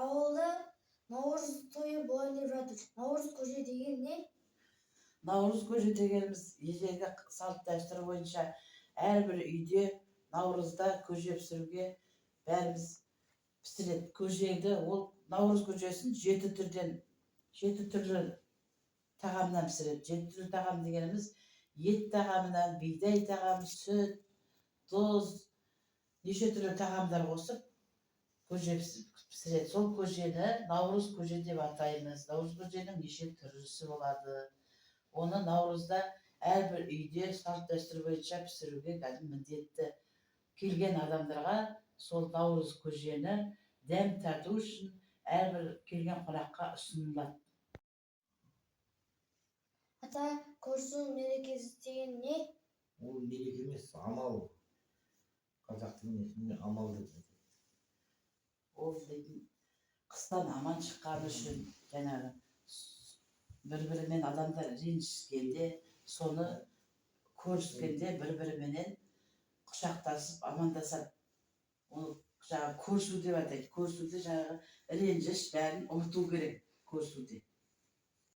Ауылда Наурыз тойы болайын деп жатыр. Наурыз көже деген не? Наурыз көже дегеніміз ежелгі салт дәстүр бойынша әрбір үйде наурызда көже пісіруге бәріміз пісіреді. Көжені ол наурыз көжесін жеті түрлі тағамнан пісіреді. Жеті түрлі тағам дегеніміз ет тағамынан, бидай тағамы, сүт, тұз, неше түрлі тағамдар қосып көже пісіреді. Сол көжені наурыз көже деп атаймыз. Наурыз көженің неше түрлісі болады. Оны наурызда әрбір үйде салт дәстүр бойынша пісіруге міндетті. Келген адамдарға сол наурыз көжені дәм тату үшін әрбір келген қонаққа ұсынылады. Ата, көрсін мерекесі деген не? Ол мереке емес, амал. Қазақ тілінде амал деп айтады. Ол дейтін қыстан аман шыққаны үшін жаңағы бір-бірімен адамдар ренжіскенде, соны көріскенде бір-біріменен құшақтасып амандасады. Ол жаңағы көрісу деп атайды. Көрісуде жаңағы ренжіс бәрін ұмыту керек көрісуде.